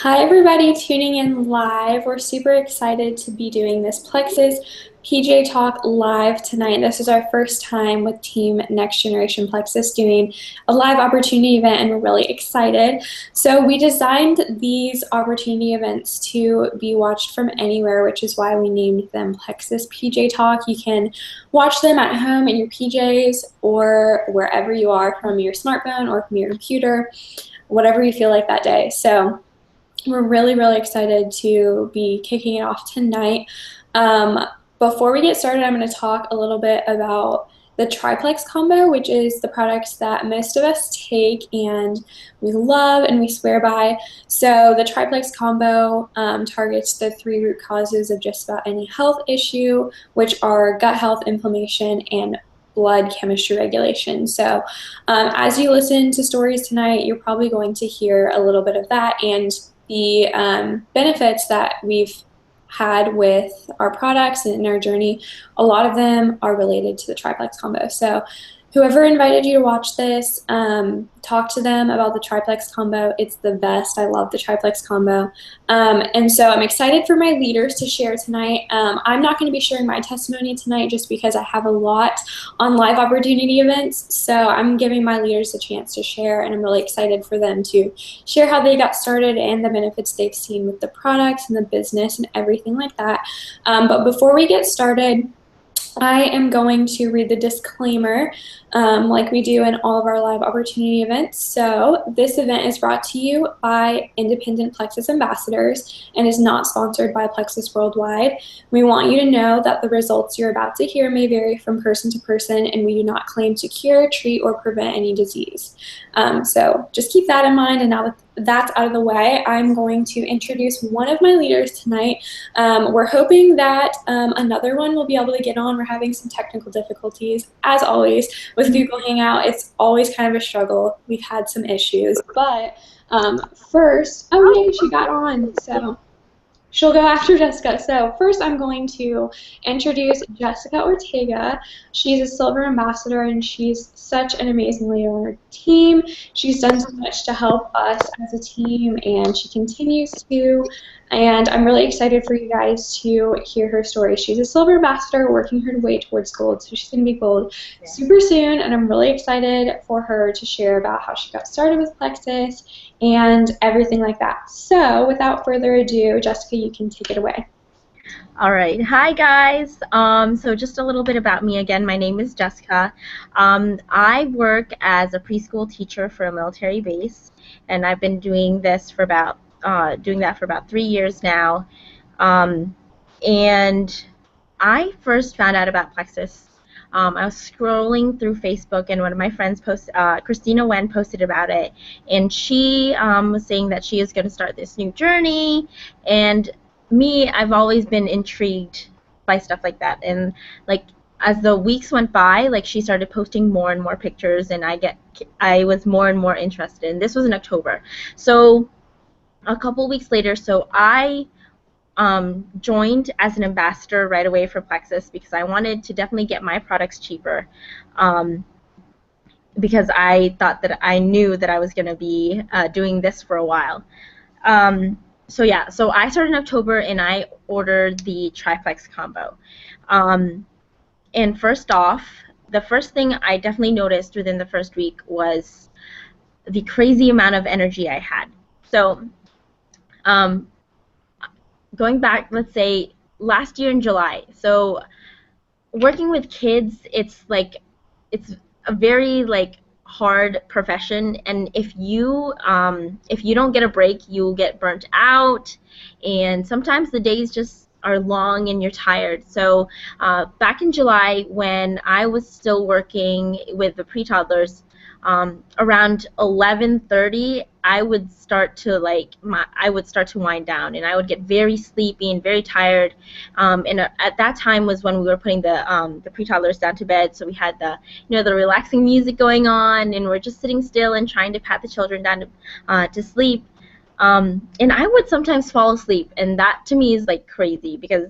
Hi, everybody tuning in live. We're super excited to be doing this Plexus PJ Talk live tonight. This is our first time with Team Next Generation Plexus doing a live opportunity event, and we're really excited. So we designed these opportunity events to be watched from anywhere, which is why we named them Plexus PJ Talk. You can watch them at home in your PJs or wherever you are from your smartphone or from your computer, whatever you feel like that day. So we're really, really excited to be kicking it off tonight. Before we get started, I'm going to talk a little bit about the triplex combo, which is the products that most of us take and we love and we swear by. So the triplex combo targets the three root causes of just about any health issue, which are gut health, inflammation, and blood chemistry regulation. So as you listen to stories tonight, you're probably going to hear a little bit of that and the benefits that we've had with our products and in our journey. A lot of them are related to the triplex combo. So whoever invited you to watch this, talk to them about the triplex combo. It's the best. I love the triplex combo. And so I'm excited for my leaders to share tonight. I'm not going to be sharing my testimony tonight just because I have a lot on live opportunity events. So I'm giving my leaders a chance to share, and I'm really excited for them to share how they got started and the benefits they've seen with the products and the business and everything like that. But before we get started, I am going to read the disclaimer like we do in all of our live opportunity events. So this event is brought to you by independent Plexus ambassadors and is not sponsored by Plexus Worldwide. We want you to know that the results you're about to hear may vary from person to person, and we do not claim to cure, treat, or prevent any disease. So just keep that in mind. And now that that's out of the way, I'm going to introduce one of my leaders tonight. We're hoping that another one will be able to get on. We're having some technical difficulties, as always, with Google Hangout. It's always kind of a struggle. We've had some issues, but first, oh yay, she got on, so she'll go after Jessica. So first I'm going to introduce Jessica Ortega. She's a Silver Ambassador, and she's such an amazing leader on our team. She's done so much to help us as a team, and she continues to. And I'm really excited for you guys to hear her story. She's a Silver Ambassador working her way towards gold, so she's going to be gold super soon, and I'm really excited for her to share about how she got started with Plexus and everything like that. So without further ado, Jessica, you can take it away. All right. Hi, guys. So just a little bit about me. Again, my name is Jessica. I work as a preschool teacher for a military base, and I've been doing this for about 3 years now. And I first found out about Plexus. I was scrolling through Facebook, and one of my friends Christina Wen posted about it, and she was saying that she is going to start this new journey. And me, I've always been intrigued by stuff like that, and like as the weeks went by, like she started posting more and more pictures, and I was more and more interested. And this was in October, so a couple weeks later, so I joined as an ambassador right away for Plexus because I wanted to definitely get my products cheaper, because I thought that I knew that I was going to be doing this for a while. So yeah, so I started in October, and I ordered the triplex combo. And first off, the first thing I definitely noticed within the first week was the crazy amount of energy I had. So going back, let's say last year in July, so working with kids, it's a very hard profession, and if you don't get a break, you'll get burnt out, and sometimes the days just are long and you're tired. So back in July, when I was still working with the pre-toddlers, around 11:30, I would start to wind down, and I would get very sleepy and very tired. And at that time was when we were putting the pre-toddlers down to bed. So we had the relaxing music going on, and we're just sitting still and trying to pat the children down to sleep. And I would sometimes fall asleep, and that to me is like crazy because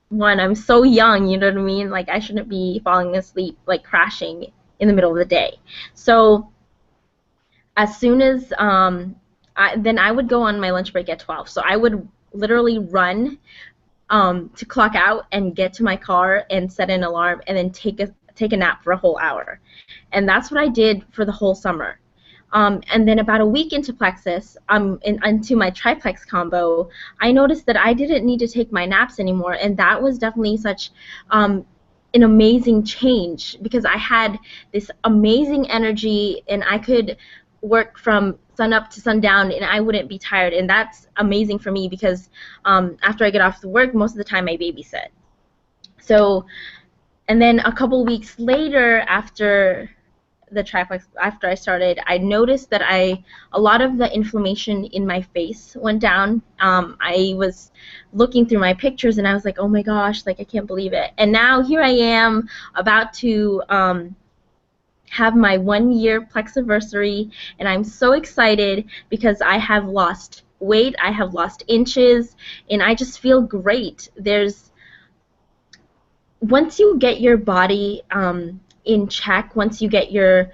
one, I'm so young, you know what I mean? Like I shouldn't be falling asleep, like crashing in the middle of the day. So as soon as then I would go on my lunch break at 12. So I would literally run to clock out and get to my car and set an alarm and then take a nap for a whole hour. And that's what I did for the whole summer. And then about a week into Plexus, into my triplex combo, I noticed that I didn't need to take my naps anymore, and that was definitely such an amazing change because I had this amazing energy and I could work from sun up to sundown and I wouldn't be tired, and that's amazing for me because after I get off the work, most of the time I babysit. So, and then a couple weeks later, after I started, I noticed that a lot of the inflammation in my face went down. I was looking through my pictures and I was like, oh my gosh, like I can't believe it. And now here I am about to have my 1 year Plexiversary, and I'm so excited because I have lost weight, I have lost inches, and I just feel great. Once you get your body in check, once you get your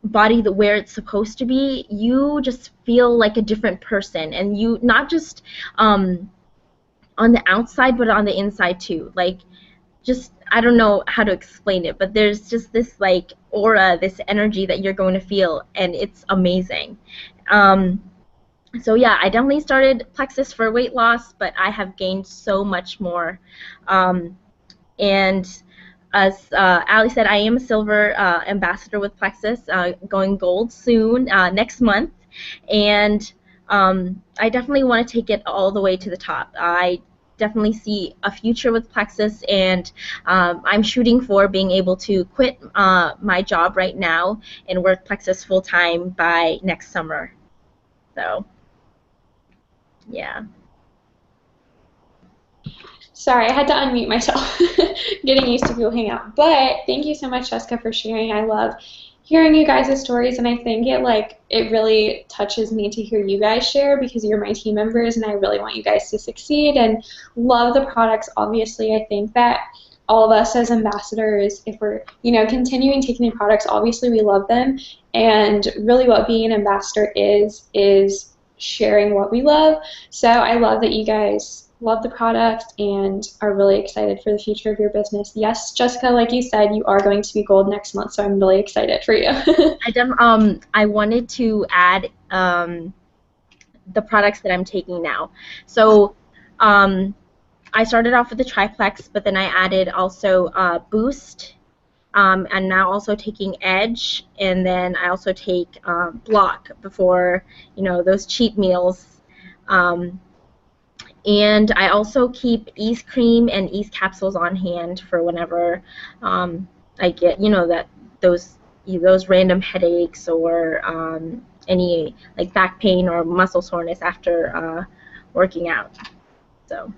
body where it's supposed to be, you just feel like a different person, and you not just on the outside but on the inside too. Like, just I don't know how to explain it, but there's just this like aura, this energy that you're going to feel, and it's amazing. Um, so yeah, I definitely started Plexus for weight loss, but I have gained so much more. And as Ali said, I am a silver ambassador with Plexus, going gold soon, next month, and I definitely want to take it all the way to the top. I definitely see a future with Plexus, and I'm shooting for being able to quit my job right now and work Plexus full time by next summer. So yeah. Sorry, I had to unmute myself. Getting used to people hang out. But thank you so much, Jessica, for sharing. I love hearing you guys' stories, and I think it really touches me to hear you guys share because you're my team members, and I really want you guys to succeed and love the products. Obviously, I think that all of us as ambassadors, if we're continuing taking the products, obviously we love them, and really what being an ambassador is sharing what we love. So I love that you guys love the product and are really excited for the future of your business. Yes, Jessica, like you said, you are going to be gold next month, so I'm really excited for you. I wanted to add the products that I'm taking now. So I started off with the triplex, but then I added also Boost, and now also taking Edge, and then I also take Block before those cheat meals. And I also keep Ease Cream and Ease capsules on hand for whenever I get those random headaches or any like back pain or muscle soreness after working out. So.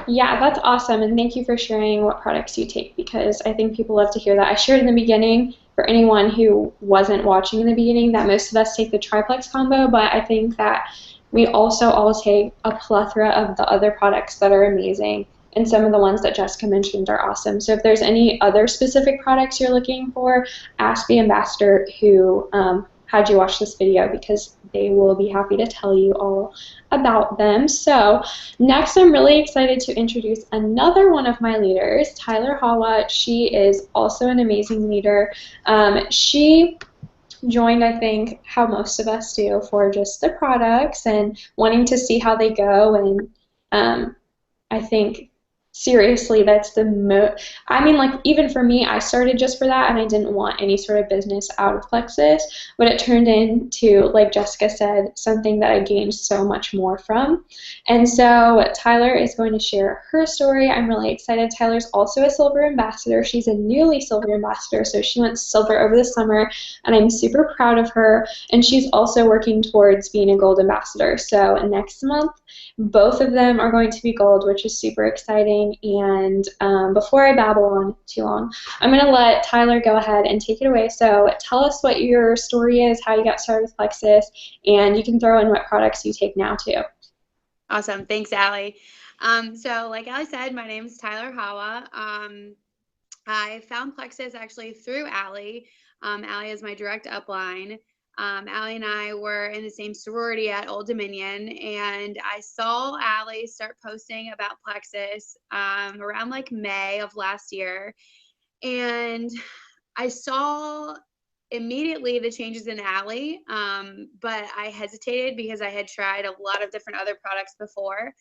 Yeah, that's awesome, and thank you for sharing what products you take because I think people love to hear that. I shared in the beginning for anyone who wasn't watching in the beginning that most of us take the triplex combo, but I think that we also all take a plethora of the other products that are amazing, and some of the ones that Jessica mentioned are awesome. So if there's any other specific products you're looking for, ask the ambassador who had you watch this video because they will be happy to tell you all about them. So next, I'm really excited to introduce another one of my leaders, Tyler Hawa. She is also an amazing leader. She joined, I think, how most of us do for just the products and wanting to see how they go. And I think seriously, that's the I mean, like, even for me, I started just for that and I didn't want any sort of business out of Plexus, but it turned into, like Jessica said, something that I gained so much more from. And so Tyler is going to share her story. I'm really excited. Tyler's also a silver ambassador. She's a newly silver ambassador, so she went silver over the summer, and I'm super proud of her. And she's also working towards being a gold ambassador. So next month, both of them are going to be gold, which is super exciting. And before I babble on too long, I'm going to let Tyler go ahead and take it away. So tell us what your story is, how you got started with Plexus, and you can throw in what products you take now too. Awesome. Thanks, Allie. So like Allie said, my name is Tyler Hawa. I found Plexus actually through Allie. Allie is my direct upline. Allie and I were in the same sorority at Old Dominion, and I saw Allie start posting about Plexus around like May of last year. And I saw immediately the changes in Allie, but I hesitated because I had tried a lot of different other products before.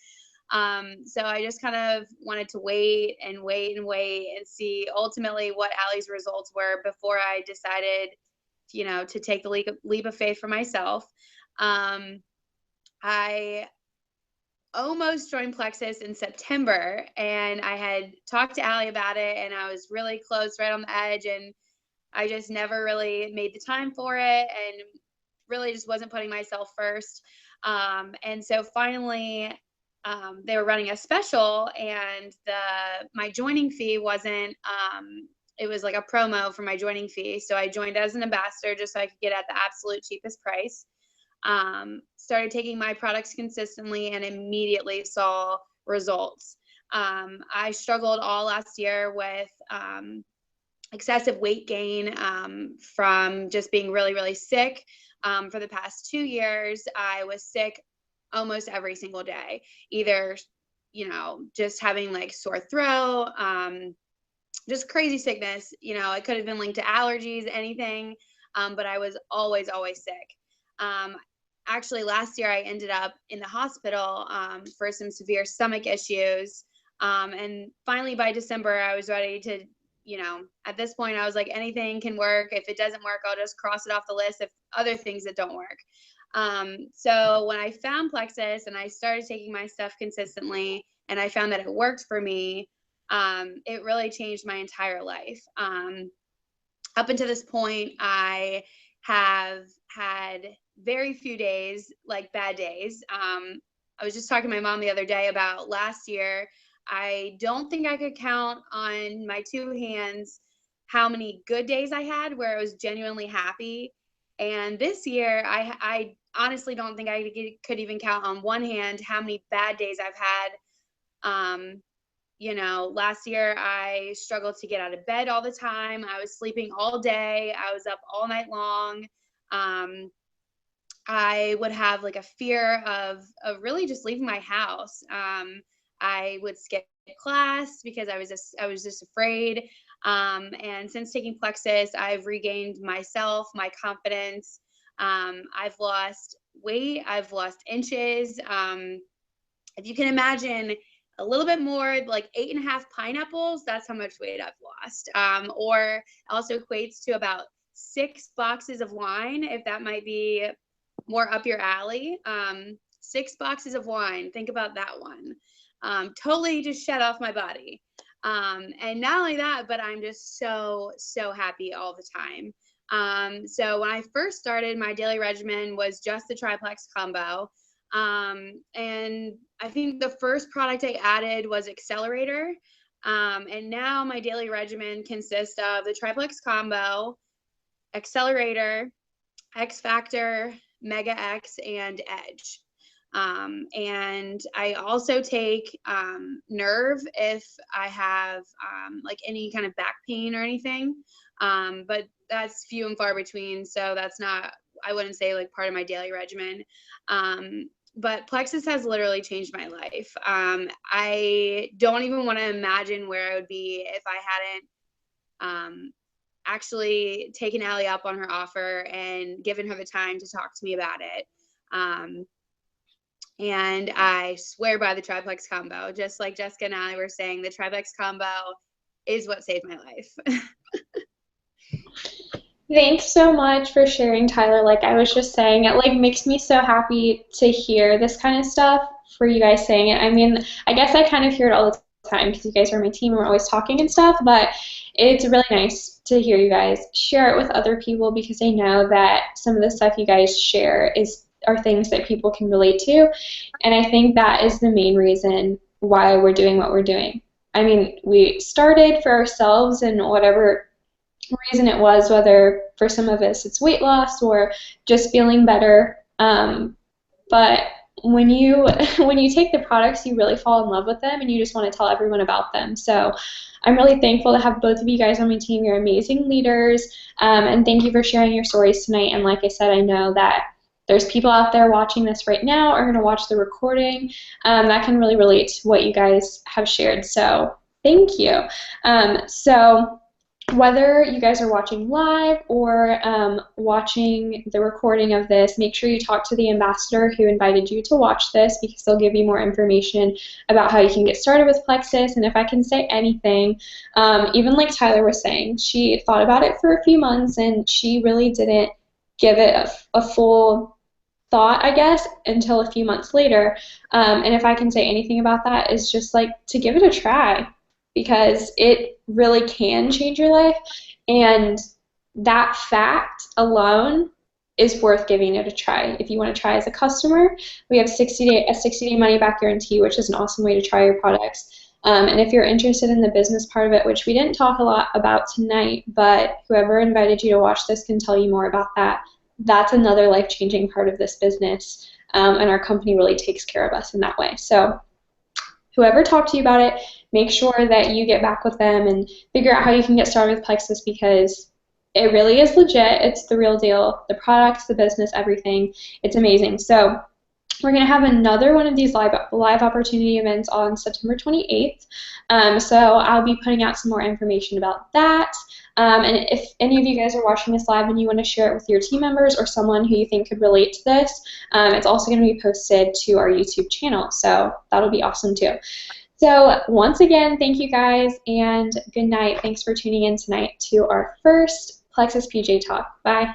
So I just kind of wanted to wait and wait and wait and see ultimately what Allie's results were before I decided, to take the leap of faith for myself. I almost joined Plexus in September, and I had talked to Allie about it, and I was really close, right on the edge, and I just never really made the time for it, and really just wasn't putting myself first. And so finally, they were running a special, and my joining fee wasn't. It was like a promo for my joining fee, so I joined as an ambassador just so I could get at the absolute cheapest price. Started taking my products consistently and immediately saw results. I struggled all last year with excessive weight gain from just being really, really sick. For the past 2 years, I was sick almost every single day, either, just having like sore throat, just crazy sickness. It could have been linked to allergies, anything, but I was always, always sick. Actually, last year I ended up in the hospital for some severe stomach issues. And finally, by December, I was ready to, at this point, I was like, anything can work. If it doesn't work, I'll just cross it off the list of other things that don't work. So when I found Plexus and I started taking my stuff consistently and I found that it worked for me, it really changed my entire life. Up until this point, I have had very few days, like bad days. I was just talking to my mom the other day about last year. I don't think I could count on my two hands how many good days I had where I was genuinely happy. And this year, I honestly don't think I could even count on one hand how many bad days I've had. Last year I struggled to get out of bed all the time. I was sleeping all day. I was up all night long. I would have like a fear of really just leaving my house. I would skip class because I was just afraid. And since taking Plexus, I've regained myself, my confidence. I've lost weight. I've lost inches. If you can imagine a little bit more, like 8.5 pineapples, that's how much weight I've lost. Or also equates to about 6 boxes of wine, if that might be more up your alley. 6 boxes of wine, think about that one. Totally just shut off my body. And not only that, but I'm just so, so happy all the time. So when I first started, my daily regimen was just the triplex combo. And I think the first product I added was Accelerator. And now my daily regimen consists of the triplex combo, Accelerator, X Factor, Mega X, and Edge. And I also take Nerve if I have like any kind of back pain or anything. But that's few and far between, so that's not, I wouldn't say like part of my daily regimen. But Plexus has literally changed my life. I don't even want to imagine where I would be if I hadn't actually taken Allie up on her offer and given her the time to talk to me about it. And I swear by the triplex combo, just like Jessica and Allie were saying, the triplex combo is what saved my life. Thanks so much for sharing, Tyler. Like I was just saying, it like makes me so happy to hear this kind of stuff for you guys saying it. I mean, I guess I kind of hear it all the time because you guys are my team and we're always talking and stuff, but it's really nice to hear you guys share it with other people because I know that some of the stuff you guys share are things that people can relate to. And I think that is the main reason why we're doing what we're doing. I mean, we started for ourselves and whatever reason it was, whether for some of us it's weight loss or just feeling better. But when you when you take the products, you really fall in love with them and you just want to tell everyone about them. So I'm really thankful to have both of you guys on my team. You're amazing leaders, and thank you for sharing your stories tonight. And like I said, I know that there's people out there watching this right now or going to watch the recording that can really relate to what you guys have shared. So thank you. So whether you guys are watching live or watching the recording of this, make sure you talk to the ambassador who invited you to watch this because they'll give you more information about how you can get started with Plexus. And if I can say anything, even like Tyler was saying, she thought about it for a few months and she really didn't give it a full thought, I guess, until a few months later. And if I can say anything about that, is just like to give it a try because it really can change your life. And that fact alone is worth giving it a try. If you want to try as a customer, we have a 60-day money back guarantee, which is an awesome way to try your products. And if you're interested in the business part of it, which we didn't talk a lot about tonight, but whoever invited you to watch this can tell you more about that. That's another life-changing part of this business, and our company really takes care of us in that way. So whoever talked to you about it, make sure that you get back with them and figure out how you can get started with Plexus because it really is legit. It's the real deal. The products, the business, everything. It's amazing. So we're going to have another one of these live opportunity events on September 28th. So I'll be putting out some more information about that. And if any of you guys are watching this live and you want to share it with your team members or someone who you think could relate to this, it's also going to be posted to our YouTube channel. So that'll be awesome too. So once again, thank you guys and good night. Thanks for tuning in tonight to our first Plexus PJ Talk. Bye.